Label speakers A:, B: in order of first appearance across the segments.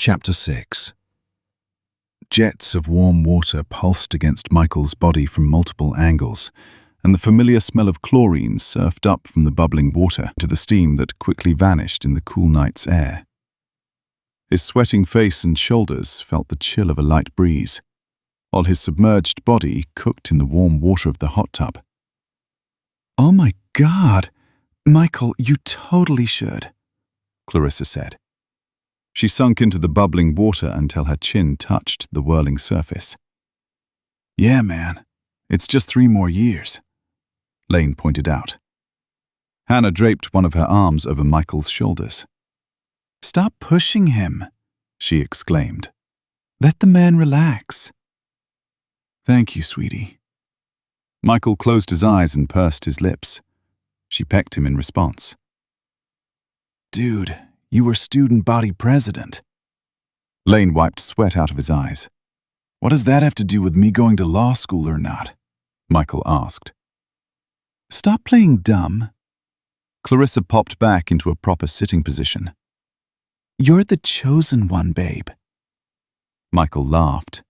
A: Chapter 6. Jets of warm water pulsed against Michael's body from multiple angles, and the familiar smell of chlorine surfed up from the bubbling water to the steam that quickly vanished in the cool night's air. His sweating face and shoulders felt the chill of a light breeze, while his submerged body cooked in the warm water of the hot tub.
B: "Oh my God, Michael, you totally should," Clarissa said.
A: She sunk into the bubbling water until her chin touched the whirling surface.
B: "Yeah, man, it's just 3 more years,"
A: Lane pointed out. Hannah draped one of her arms over Michael's shoulders.
B: "Stop pushing him," she exclaimed. "Let the man relax." "Thank you, sweetie."
A: Michael closed his eyes and pursed his lips. She pecked him in response.
B: "Dude, you were student body president."
A: Lane wiped sweat out of his eyes.
B: "What does that have to do with me going to law school or not?"
A: Michael asked.
B: "Stop playing dumb."
A: Clarissa popped back into a proper sitting position.
B: "You're the chosen one, babe."
A: Michael laughed.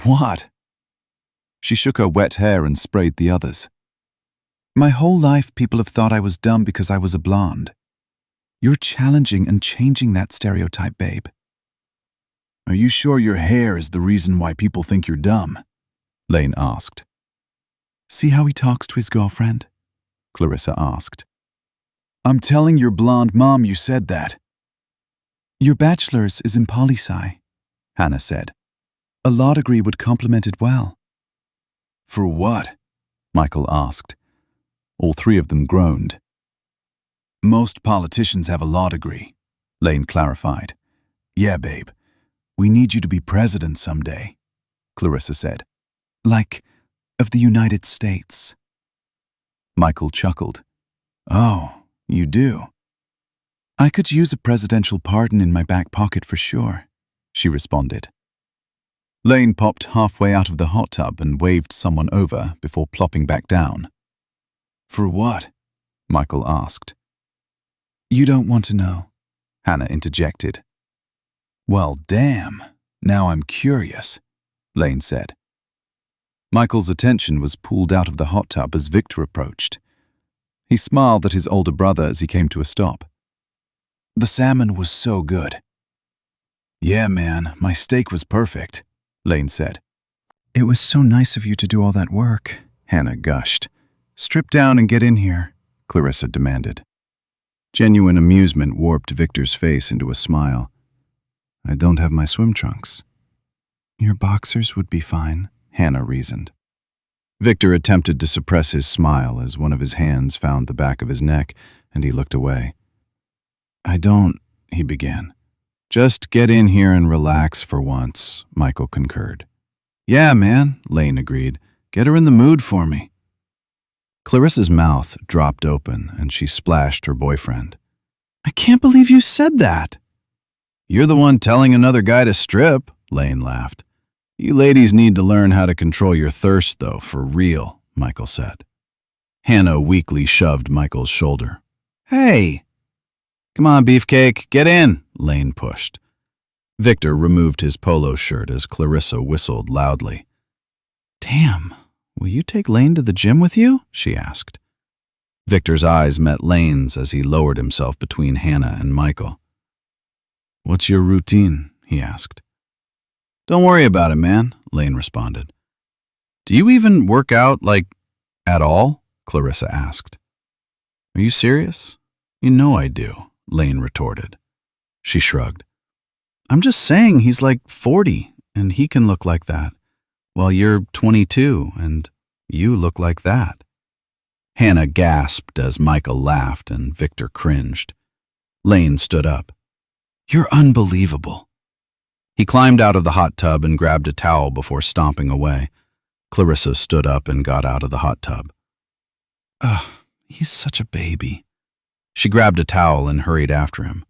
B: "What?"
A: She shook her wet hair and sprayed the others.
B: "My whole life people have thought I was dumb because I was a blonde. You're challenging and changing that stereotype, babe." "Are you sure your hair is the reason why people think you're dumb?"
A: Lane asked.
B: "See how he talks to his girlfriend?"
A: Clarissa asked.
B: "I'm telling your blonde mom you said that." "Your bachelor's is in poli-sci," Hannah said. "A law degree would complement it well."
A: "For what?" Michael asked. All 3 of them groaned.
B: "Most politicians have a law degree,"
A: Lane clarified.
B: "Yeah, babe. We need you to be president someday,"
A: Clarissa said.
B: "Like, of the United States."
A: Michael chuckled.
B: "Oh, you do?" "I could use a presidential pardon in my back pocket for sure," she responded.
A: Lane popped halfway out of the hot tub and waved someone over before plopping back down.
B: "For what?"
A: Michael asked.
B: "You don't want to know,"
A: Hannah interjected.
B: "Well, damn. Now I'm curious,"
A: Lane said. Michael's attention was pulled out of the hot tub as Victor approached. He smiled at his older brother as he came to a stop.
B: "The salmon was so good." "Yeah, man, my steak was perfect," Lane said.
A: "It was so nice of you to do all that work," Hannah gushed. "Strip down and get in here," Clarissa demanded. Genuine amusement warped Victor's face into a smile. "I don't have my swim trunks."
B: "Your boxers would be fine,"
A: Hannah reasoned. Victor attempted to suppress his smile as one of his hands found the back of his neck and he looked away. "I don't," he began. "Just get in here and relax for once," Michael concurred.
B: "Yeah, man," Lane agreed. "Get her in the mood for me."
A: Clarissa's mouth dropped open and she splashed her boyfriend.
B: "I can't believe you said that."
A: "You're the one telling another guy to strip," Lane laughed. "You ladies need to learn how to control your thirst, though, for real," Michael said. Hannah weakly shoved Michael's shoulder.
B: "Hey!"
A: "Come on, Beefcake, get in," Lane pushed. Victor removed his polo shirt as Clarissa whistled loudly.
B: "Damn, will you take Lane to the gym with you?" she asked.
A: Victor's eyes met Lane's as he lowered himself between Hannah and Michael.
B: "What's your routine?" he asked.
A: "Don't worry about it, man," Lane responded. "Do you even work out, at all?" Clarissa asked. "Are you serious?" "You know I do," Lane retorted. She shrugged. "I'm just saying he's 40 and he can look like that, while you're 22 and you look like that." Hannah gasped as Michael laughed and Victor cringed. Lane stood up.
B: "You're unbelievable."
A: He climbed out of the hot tub and grabbed a towel before stomping away. Clarissa stood up and got out of the hot tub.
B: "Ugh, he's such a baby."
A: She grabbed a towel and hurried after him.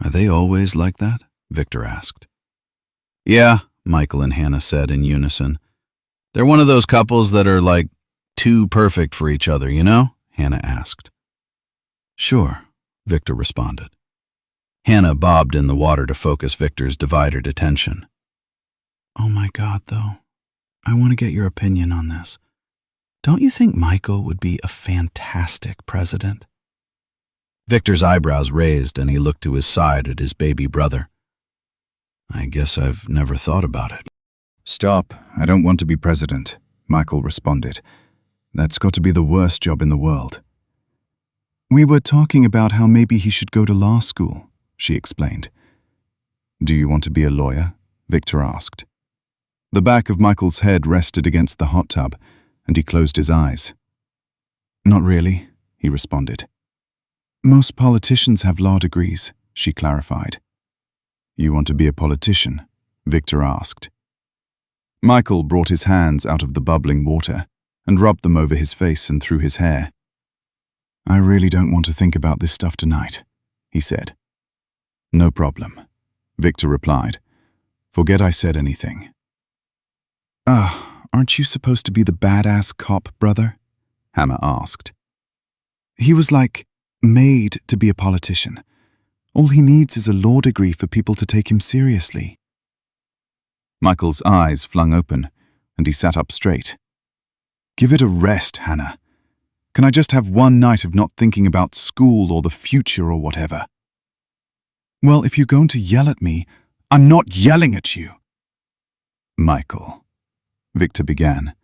B: "Are they always like that?"
A: Victor asked. "Yeah," Michael and Hannah said in unison. "They're one of those couples that are too perfect for each other, you know?" Hannah asked.
B: "Sure,"
A: Victor responded. Hannah bobbed in the water to focus Victor's divided attention. Oh my God, though. I want to get your opinion on this. Don't you think Michael would be a fantastic president? Victor's eyebrows raised and he looked to his side at his baby brother. I guess I've never thought about it.
B: Stop. I don't want to be president, Michael responded. That's got to be the worst job in the world. We were talking about how maybe he should go to law school, she explained. Do you want to be a lawyer? Victor asked. The back of Michael's head rested against the hot tub, and he closed his eyes. Not really, he responded. Most politicians have law degrees, she clarified. You want to be a politician? Victor asked. Michael brought his hands out of the bubbling water and rubbed them over his face and through his hair. I really don't want to think about this stuff tonight, he said. No problem, Victor replied. Forget I said anything. Aren't you supposed to be the badass cop, brother? Hannah asked. He was like, made to be a politician. All he needs is a law degree for people to take him seriously. Michael's eyes flung open, and he sat up straight. Give it a rest, Hannah. Can I just have one night of not thinking about school or the future or whatever? Well, if you're going to yell at me, I'm not yelling at you. Michael, Victor began.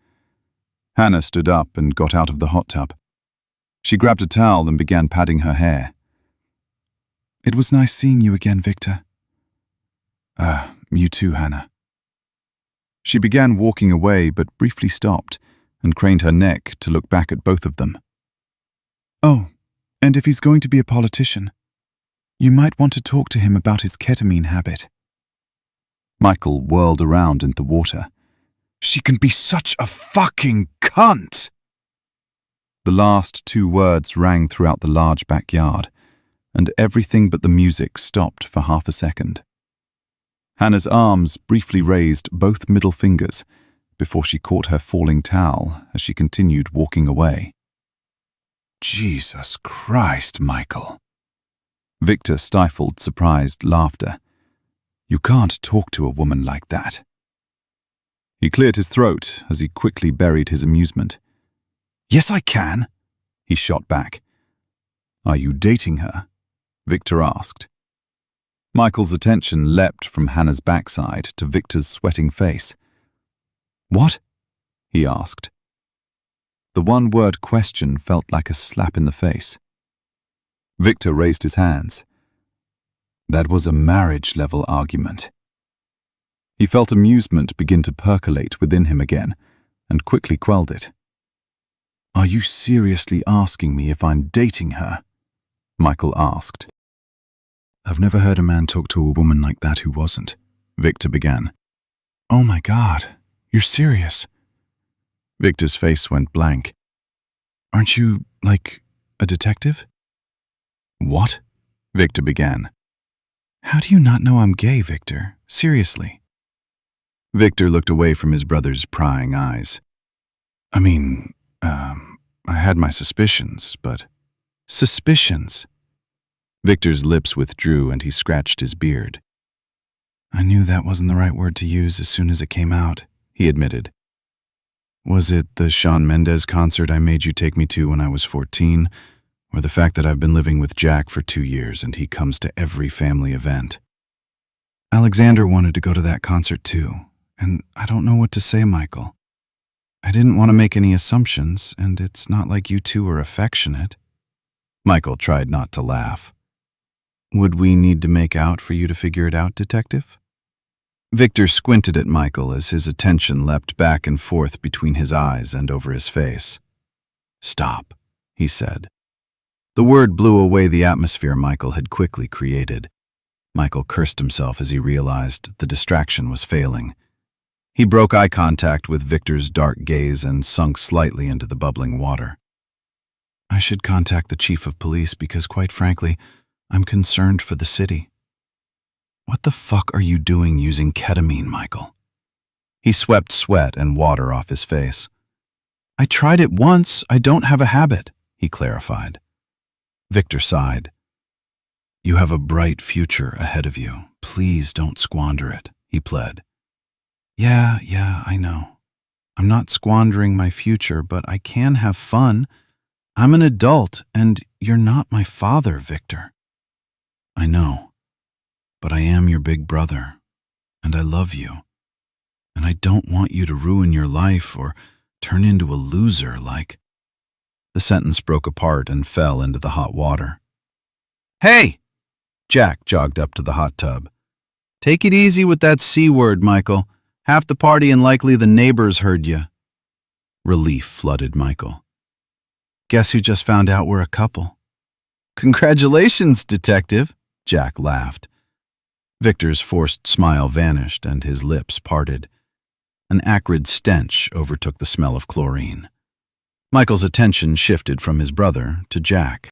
B: Hannah stood up and got out of the hot tub. She grabbed a towel and began patting her hair. It was nice seeing you again, Victor. You too, Hannah. She began walking away but briefly stopped and craned her neck to look back at both of them. Oh, and if he's going to be a politician, you might want to talk to him about his ketamine habit. Michael whirled around in the water. She can be such a fucking cunt! The last two words rang throughout the large backyard, and everything but the music stopped for half a second. Hannah's arms briefly raised both middle fingers before she caught her falling towel as she continued walking away. Jesus Christ, Michael. Victor stifled surprised laughter. You can't talk to a woman like that. He cleared his throat as he quickly buried his amusement. Yes, I can, he shot back. Are you dating her? Victor asked. Michael's attention leapt from Hannah's backside to Victor's sweating face. What? He asked. The one-word question felt like a slap in the face. Victor raised his hands. That was a marriage-level argument. He felt amusement begin to percolate within him again, and quickly quelled it. Are you seriously asking me if I'm dating her? Michael asked. I've never heard a man talk to a woman like that who wasn't, Victor began. Oh my God, you're serious? Victor's face went blank. Aren't you, like, a detective? What? Victor began. How do you not know I'm gay, Victor? Seriously. Victor looked away from his brother's prying eyes. I had my suspicions, but... Suspicions? Victor's lips withdrew and he scratched his beard. I knew that wasn't the right word to use as soon as it came out, he admitted. Was it the Shawn Mendes concert I made you take me to when I was 14, or the fact that I've been living with Jack for 2 years and he comes to every family event? Alexander wanted to go to that concert too, and I don't know what to say, Michael. I didn't want to make any assumptions, and it's not like you two are affectionate. Michael tried not to laugh. Would we need to make out for you to figure it out, detective? Victor squinted at Michael as his attention leapt back and forth between his eyes and over his face. Stop, he said. The word blew away the atmosphere Michael had quickly created. Michael cursed himself as he realized the distraction was failing. He broke eye contact with Victor's dark gaze and sunk slightly into the bubbling water. I should contact the chief of police because, quite frankly, I'm concerned for the city. What the fuck are you doing using ketamine, Michael? He swept sweat and water off his face. I tried it once. I don't have a habit, he clarified. Victor sighed.
A: You have a bright future ahead of you. Please don't squander it, he pled. Yeah, I know. I'm not squandering my future, but I can have fun. I'm an adult, and you're not my father, Victor. I know, but I am your big brother, and I love you. And I don't want you to ruin your life or turn into a loser like... The sentence broke apart and fell into the hot water. Hey! Jack jogged up to the hot tub. Take it easy with that C word, Michael. Half the party and likely the neighbors heard you. Relief flooded Michael. Guess who just found out we're a couple? Congratulations, detective, Jack laughed. Victor's forced smile vanished and his lips parted. An acrid stench overtook the smell of chlorine. Michael's attention shifted from his brother to Jack.